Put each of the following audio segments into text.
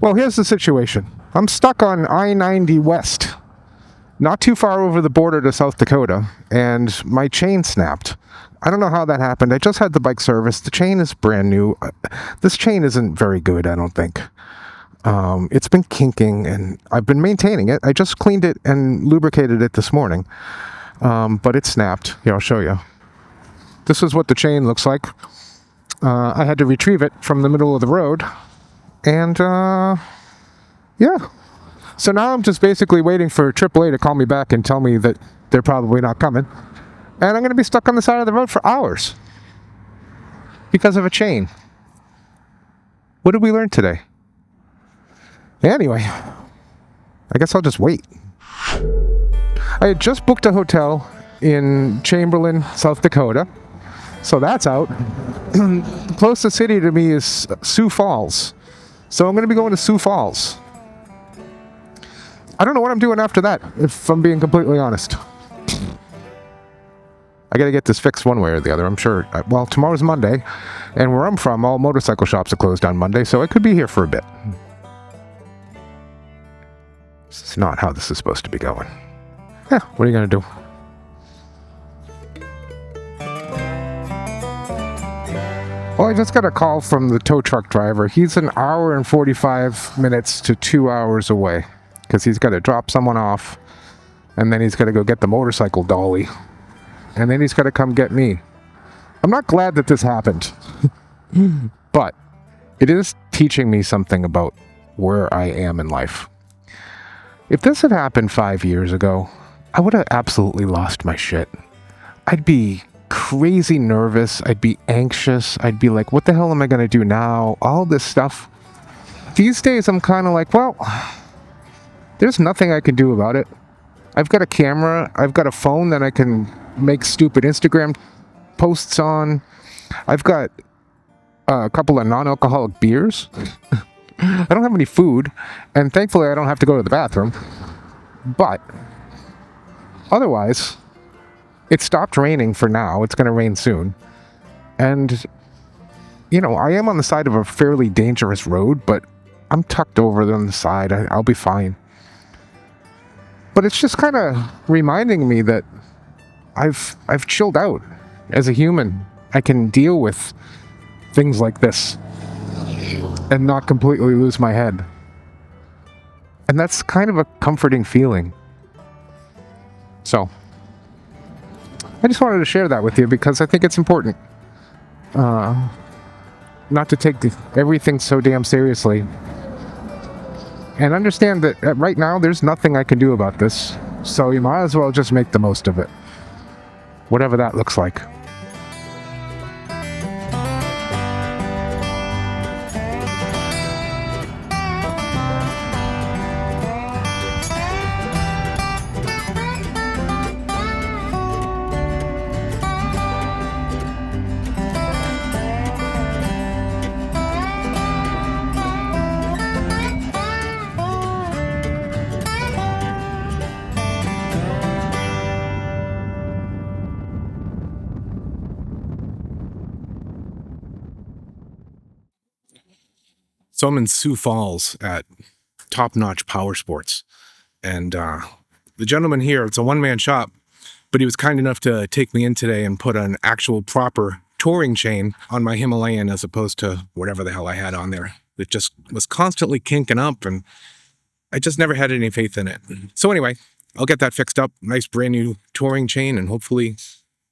Well, here's the situation. I'm stuck on I-90 West, not too far over the border to South Dakota, and my chain snapped. I don't know how that happened. I just had the bike serviced. The chain is brand new. This chain isn't very good, I don't think. It's been kinking, and I've been maintaining it. I just cleaned it and lubricated it this morning, but it snapped. Here, I'll show you. This is what the chain looks like. I had to retrieve it from the middle of the road, and yeah. So now I'm just basically waiting for AAA to call me back and tell me that they're probably not coming. And I'm going to be stuck on the side of the road for hours because of a chain. What did we learn today? Anyway, I guess I'll just wait. I had just booked a hotel in Chamberlain, South Dakota. So that's out. The closest city to me is Sioux Falls. So I'm going to be going to Sioux Falls. I don't know what I'm doing after that, if I'm being completely honest. I got to get this fixed one way or the other, I'm sure. Well, tomorrow's Monday, and where I'm from, all motorcycle shops are closed on Monday, so I could be here for a bit. This is not how this is supposed to be going. Yeah, what are you going to do? Well, I just got a call from the tow truck driver. He's an hour and 45 minutes to 2 hours away because he's got to drop someone off, and then he's got to go get the motorcycle dolly, and then he's got to come get me. I'm not glad that this happened, but it is teaching me something about where I am in life. If this had happened 5 years ago, I would have absolutely lost my shit. I'd be crazy nervous. I'd be anxious. I'd be like, what the hell am I going to do now? All this stuff. These days, I'm kind of like, well, there's nothing I can do about it. I've got a camera. I've got a phone that I can make stupid Instagram posts on. I've got a couple of non-alcoholic beers. I don't have any food, and thankfully I don't have to go to the bathroom. But otherwise, it stopped raining for now. It's going to rain soon. And, you know, I am on the side of a fairly dangerous road, but I'm tucked over on the side. I'll be fine. But it's just kind of reminding me that I've chilled out as a human. I can deal with things like this and not completely lose my head. And that's kind of a comforting feeling. So I just wanted to share that with you because I think it's important not to take everything so damn seriously, and understand that right now there's nothing I can do about this, so you might as well just make the most of it, whatever that looks like. So I'm in Sioux Falls at Top Notch Power Sports, and the gentleman here, it's a one-man shop, but he was kind enough to take me in today and put an actual proper touring chain on my Himalayan as opposed to whatever the hell I had on there. It just was constantly kinking up, and I just never had any faith in it. So anyway, I'll get that fixed up, nice brand new touring chain, and hopefully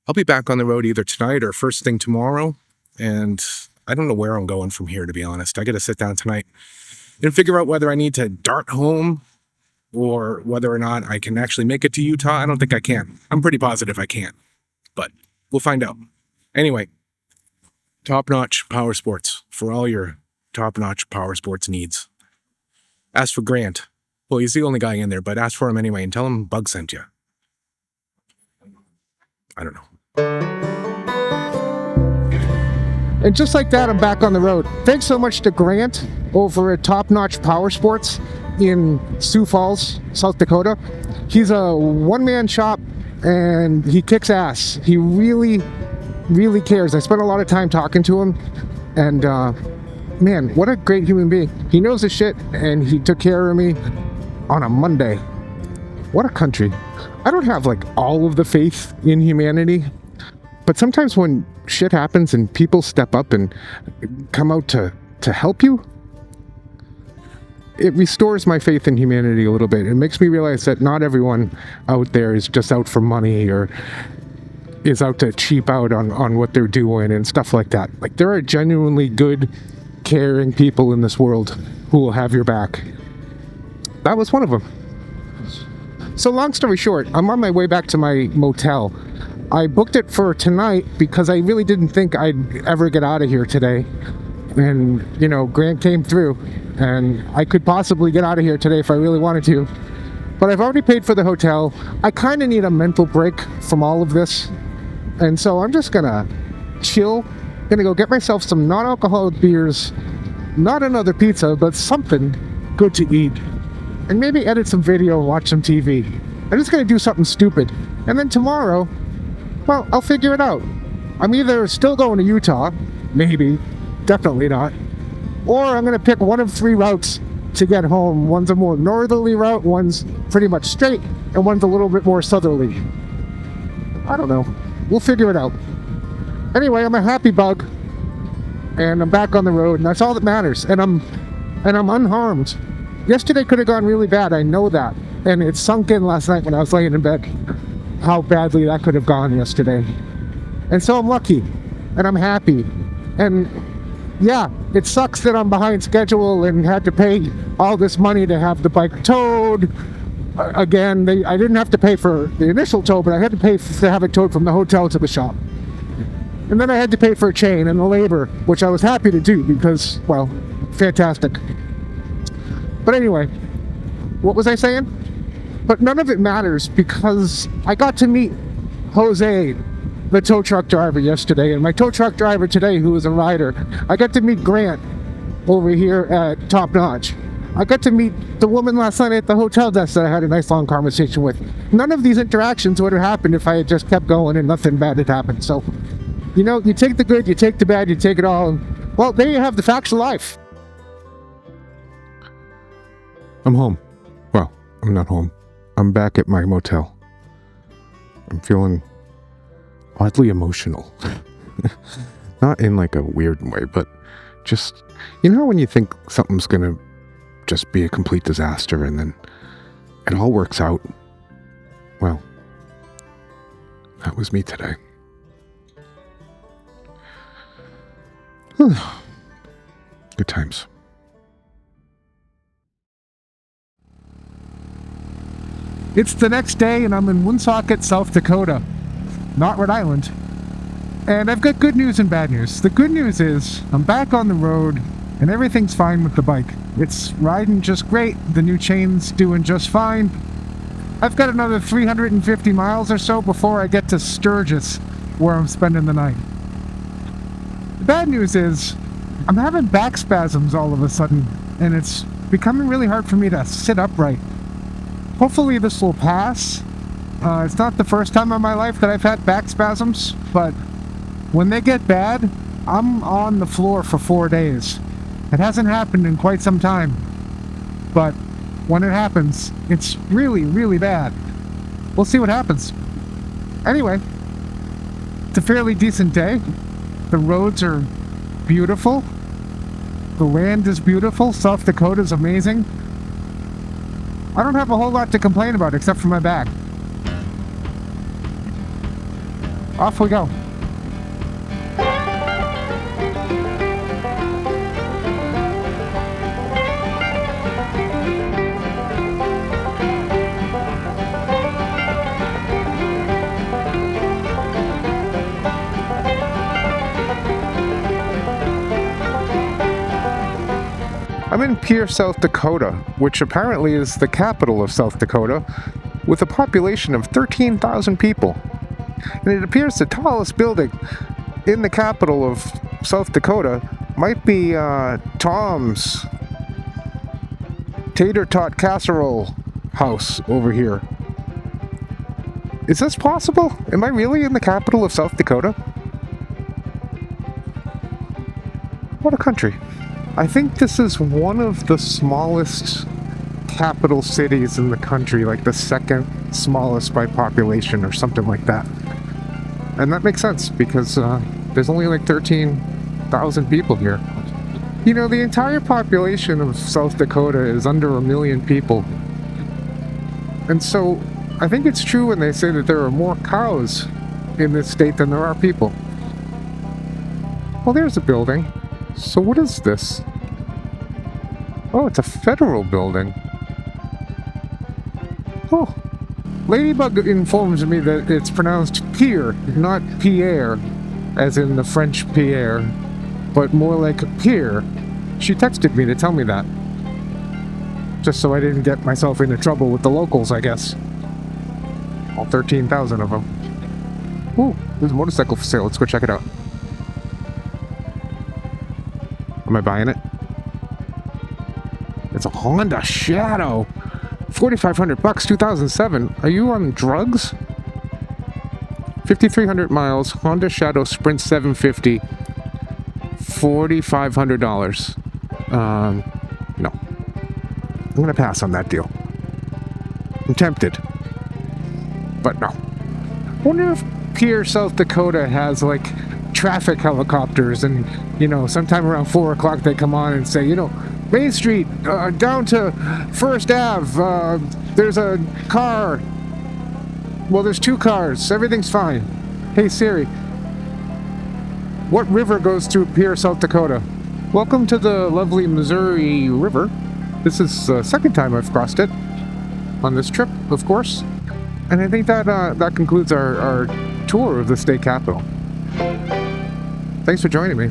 I'll be back on the road either tonight or first thing tomorrow. And I don't know where I'm going from here, to be honest. I got to sit down tonight and figure out whether I need to dart home or whether or not I can actually make it to Utah. I don't think I can. I'm pretty positive I can't, but we'll find out. Anyway, Top Notch Power Sports for all your Top Notch Power Sports needs. Ask for Grant. Well, he's the only guy in there, but ask for him anyway and tell him Bug sent you. I don't know. And just like that, I'm back on the road. Thanks so much to Grant over at Top Notch Power Sports in Sioux Falls, South Dakota. He's a one-man shop, and he kicks ass. He really, really cares. I spent a lot of time talking to him, and man, what a great human being. He knows his shit, and he took care of me on a Monday. What a country. I don't have like all of the faith in humanity, but sometimes when shit happens and people step up and come out to help you, it restores my faith in humanity a little bit. It makes me realize that not everyone out there is just out for money or is out to cheap out on what they're doing and stuff like that. Like, there are genuinely good, caring people in this world who will have your back. That was one of them. So long story short, I'm on my way back to my motel. I booked it for tonight because I really didn't think I'd ever get out of here today. And, you know, Grant came through, and I could possibly get out of here today if I really wanted to. But I've already paid for the hotel. I kind of need a mental break from all of this. And so I'm just gonna chill. Gonna go get myself some non-alcoholic beers, not another pizza, but something good to eat. And maybe edit some video and watch some TV. I'm just gonna do something stupid. And then tomorrow, well, I'll figure it out. I'm either still going to Utah, maybe, definitely not, or I'm gonna pick one of 3 routes to get home. One's a more northerly route, one's pretty much straight, and one's a little bit more southerly. I don't know. We'll figure it out. Anyway, I'm a happy bug, and I'm back on the road, and that's all that matters. And I'm unharmed. Yesterday could have gone really bad, I know that. And it sunk in last night when I was laying in bed how badly that could have gone yesterday. And so I'm lucky, and I'm happy. And yeah, it sucks that I'm behind schedule and had to pay all this money to have the bike towed. Again, I didn't have to pay for the initial tow, but I had to pay to have it towed from the hotel to the shop. And then I had to pay for a chain and the labor, which I was happy to do because, well, fantastic. But anyway, what was I saying? But none of it matters because I got to meet Jose, the tow truck driver, yesterday, and my tow truck driver today, who is a rider. I got to meet Grant over here at Top Notch. I got to meet the woman last night at the hotel desk that I had a nice long conversation with. None of these interactions would have happened if I had just kept going and nothing bad had happened. So, you know, you take the good, you take the bad, you take it all, and, well, there you have the facts of life. I'm home. Well, I'm not home. I'm back at my motel. I'm feeling oddly emotional. Not in like a weird way, but just, you know when you think something's gonna just be a complete disaster and then it all works out? Well, that was me today. Good times. It's the next day and I'm in Woonsocket, South Dakota, not Rhode Island. And I've got good news and bad news. The good news is I'm back on the road and everything's fine with the bike. It's riding just great. The new chain's doing just fine. I've got another 350 miles or so before I get to Sturgis, where I'm spending the night. The bad news is I'm having back spasms all of a sudden, and it's becoming really hard for me to sit upright. Hopefully this will pass. It's not the first time in my life that I've had back spasms, but when they get bad, I'm on the floor for 4 days. It hasn't happened in quite some time, but when it happens, it's really, really bad. We'll see what happens. Anyway, it's a fairly decent day. The roads are beautiful. The land is beautiful. South Dakota's amazing. I don't have a whole lot to complain about except for my back. Off we go. I'm in Pierce, South Dakota, which apparently is the capital of South Dakota, with a population of 13,000 people. And it appears the tallest building in the capital of South Dakota might be Tom's Tater Tot Casserole house over here. Is this possible? Am I really in the capital of South Dakota? What a country. I think this is one of the smallest capital cities in the country, like the second smallest by population or something like that. And that makes sense because there's only like 13,000 people here. You know, the entire population of South Dakota is under 1 million people. And so I think it's true when they say that there are more cows in this state than there are people. Well, there's a building. So what is this? Oh, it's a federal building. Oh. Ladybug informs me that it's pronounced Pierre, not Pierre, as in the French Pierre, but more like Pierre. She texted me to tell me that. Just so I didn't get myself into trouble with the locals, I guess. All 13,000 of them. Ooh, there's a motorcycle for sale. Let's go check it out. Am I buying it? It's a Honda Shadow. $4,500, 2007. Are you on drugs? 5,300 miles, Honda Shadow Sprint 750, $4,500. No. I'm gonna pass on that deal. I'm tempted, but no. I wonder if Pierre, South Dakota has like traffic helicopters, and you know, sometime around 4 o'clock they come on and say, you know, Main Street, down to First Ave, there's a car. Well, there's 2 cars. Everything's fine. Hey Siri, what river goes through Pierre, South Dakota? Welcome to the lovely Missouri River. This is the second time I've crossed it on this trip, of course. And I think that that concludes our tour of the state capital. Thanks for joining me.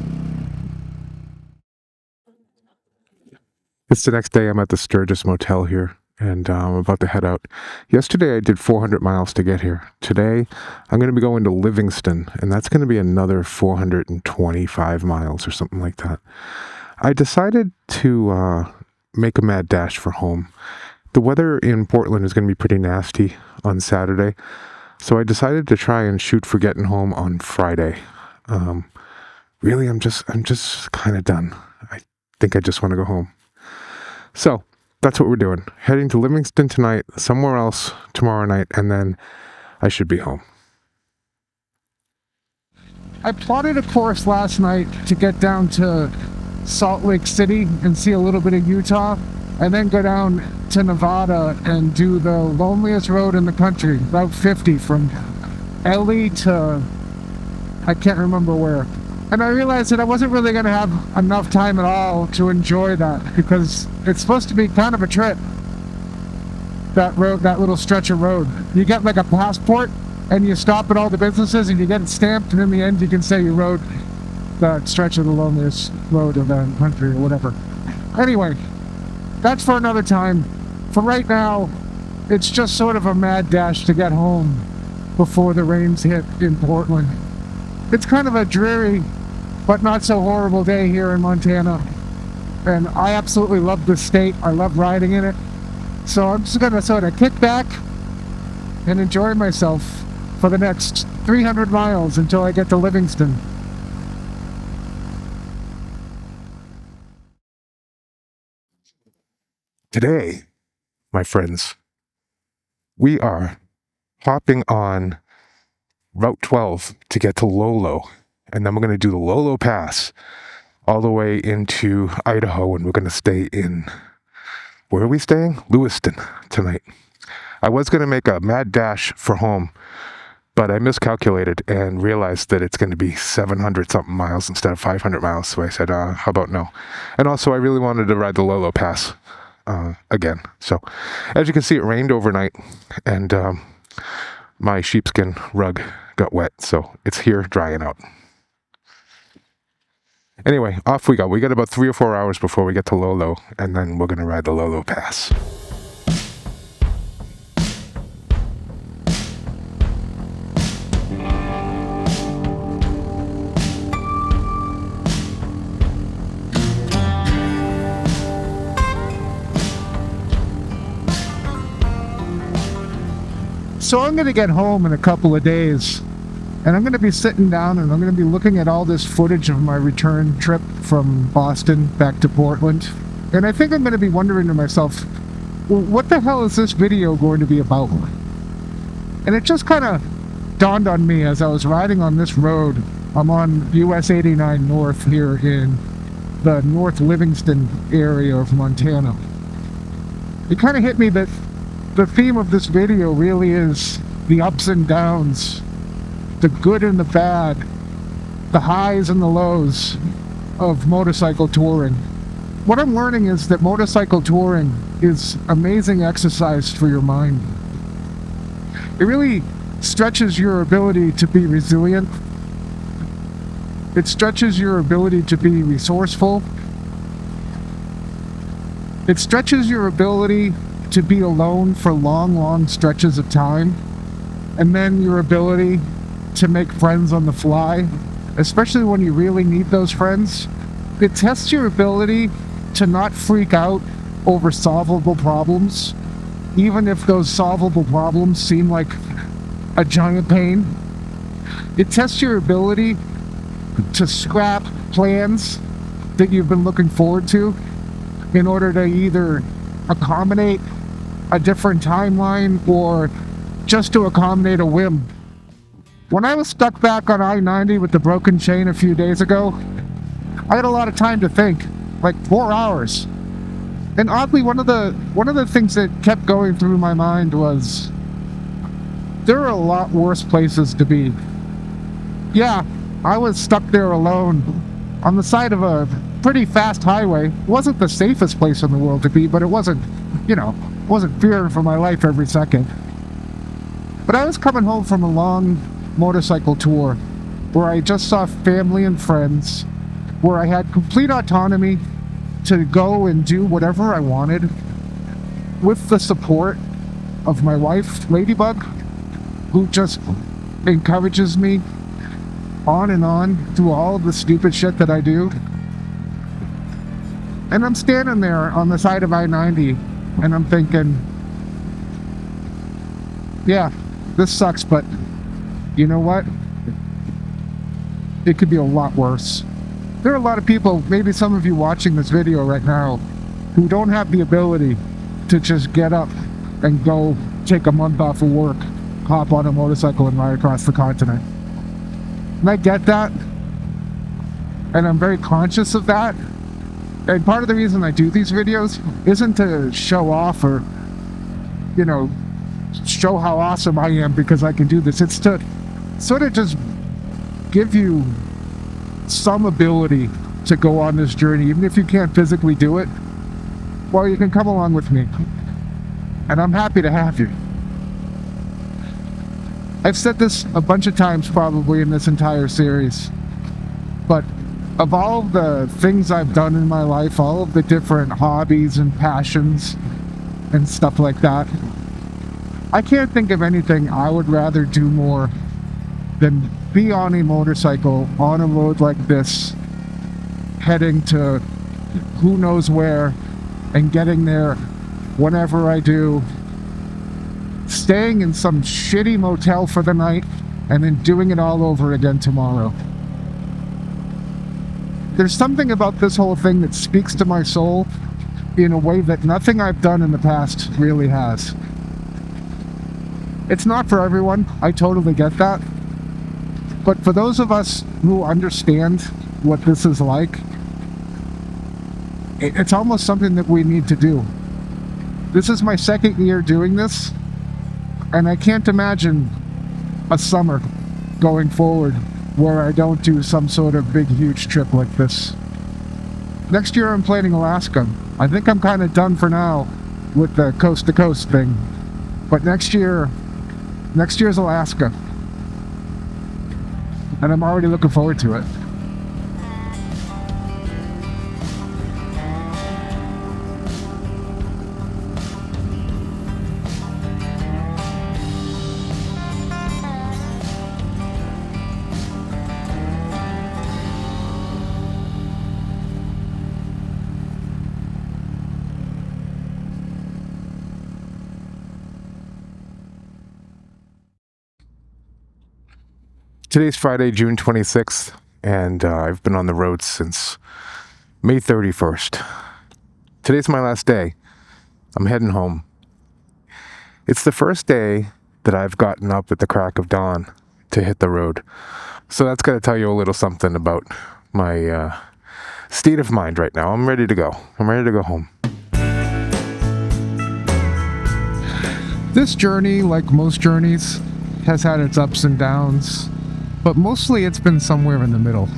It's the next day. I'm at the Sturgis Motel here, and I'm about to head out. Yesterday I did 400 miles to get here. Today I'm going to be going to Livingston, and that's going to be another 425 miles or something like that. I decided to make a mad dash for home. The weather in Portland is going to be pretty nasty on Saturday, so I decided to try and shoot for getting home on Friday. Really, I'm just kind of done. I think I just want to go home. So that's what we're doing. Heading to Livingston tonight, somewhere else tomorrow night, and then I should be home. I plotted a course last night to get down to Salt Lake City and see a little bit of Utah, and then go down to Nevada and do the loneliest road in the country, Route 50 from LA to I can't remember where. And I realized that I wasn't really going to have enough time at all to enjoy that, because it's supposed to be kind of a trip. That road, that little stretch of road. You get like a passport and you stop at all the businesses and you get it stamped, and in the end you can say you rode that stretch of the loneliest road of the country or whatever. Anyway, that's for another time. For right now, it's just sort of a mad dash to get home before the rains hit in Portland. It's kind of a dreary but not so horrible day here in Montana, and I absolutely love this state. I love riding in it, so I'm just gonna sort of kick back and enjoy myself for the next 300 miles until I get to Livingston. Today, my friends, we are hopping on Route 12 to get to Lolo, and then we're going to do the Lolo Pass all the way into Idaho, and we're going to stay in, where are we staying? Lewiston tonight. I was going to make a mad dash for home, but I miscalculated and realized that it's going to be 700 something miles instead of 500 miles, so I said, how about no? And also I really wanted to ride the Lolo Pass again. So as you can see, it rained overnight, and my sheepskin rug got wet, so it's here drying out. Anyway, off we go. We got about 3 or 4 hours before we get to Lolo, and then we're going to ride the Lolo Pass. So I'm going to get home in a couple of days, And I'm going to be sitting down and I'm going to be looking at all this footage of my return trip from Boston back to Portland. And I think I'm going to be wondering to myself, well, what the hell is this video going to be about? And it just kind of dawned on me as I was riding on this road. I'm on US 89 North here in the North Livingston area of Montana. It kind of hit me that the theme of this video really is the ups and downs, the good and the bad, the highs and the lows of motorcycle touring. What I'm learning is that motorcycle touring is amazing exercise for your mind. It really stretches your ability to be resilient. It stretches your ability to be resourceful. It stretches your ability to be alone for long, long stretches of time. And then your ability to make friends on the fly, especially when you really need those friends. It tests your ability to not freak out over solvable problems, even if those solvable problems seem like a giant pain. It tests your ability to scrap plans that you've been looking forward to in order to either accommodate a different timeline or just to accommodate a whim. When I was stuck back on I-90 with the broken chain a few days ago, I had a lot of time to think, like 4 hours. And oddly, one of the things that kept going through my mind was, there are a lot worse places to be. Yeah, I was stuck there alone on the side of a pretty fast highway. It wasn't the safest place in the world to be, but it wasn't fearing for my life every second. But I was coming home from a long motorcycle tour where I just saw family and friends, where I had complete autonomy to go and do whatever I wanted with the support of my wife, Ladybug, who just encourages me on and on through all of the stupid shit that I do. And I'm standing there on the side of I-90 and I'm thinking, yeah, this sucks, but you know what? It could be a lot worse. There are a lot of people, maybe some of you watching this video right now, who don't have the ability to just get up and go take a month off of work, hop on a motorcycle and ride across the continent. And I get that, and I'm very conscious of that. And part of the reason I do these videos isn't to show off or, show how awesome I am because I can do this. It's to sort of just give you some ability to go on this journey, even if you can't physically do it. Well, you can come along with me, and I'm happy to have you. I've said this a bunch of times probably in this entire series, but of all of the things I've done in my life, all of the different hobbies and passions and stuff like that, I can't think of anything I would rather do more than be on a motorcycle on a road like this, heading to who knows where and getting there whenever I do, staying in some shitty motel for the night and then doing it all over again tomorrow. There's something about this whole thing that speaks to my soul in a way that nothing I've done in the past really has. It's not for everyone, I totally get that. But for those of us who understand what this is like, it's almost something that we need to do. This is my second year doing this, and I can't imagine a summer going forward where I don't do some sort of big, huge trip like this. Next year I'm planning Alaska. I think I'm kind of done for now with the coast-to-coast thing. But next year's Alaska. And I'm already looking forward to it. Today's Friday, June 26th, and I've been on the road since May 31st. Today's my last day. I'm heading home. It's the first day that I've gotten up at the crack of dawn to hit the road. So that's got to tell you a little something about my state of mind right now. I'm ready to go. I'm ready to go home. This journey, like most journeys, has had its ups and downs, but mostly it's been somewhere in the middle.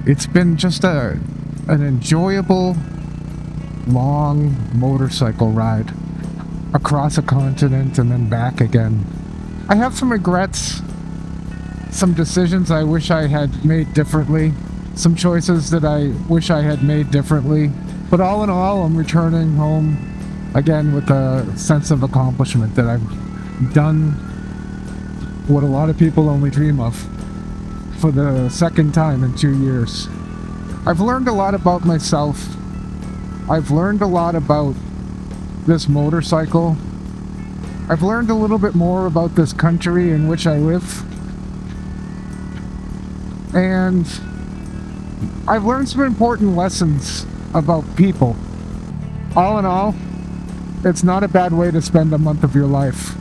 It's been just an enjoyable, long motorcycle ride across a continent and then back again. I have some regrets, some decisions I wish I had made differently, some choices that I wish I had made differently, but all in all, I'm returning home again with a sense of accomplishment that I've done what a lot of people only dream of for the second time in 2 years. I've learned a lot about myself. I've learned a lot about this motorcycle. I've learned a little bit more about this country in which I live. And I've learned some important lessons about people. All in all, it's not a bad way to spend a month of your life.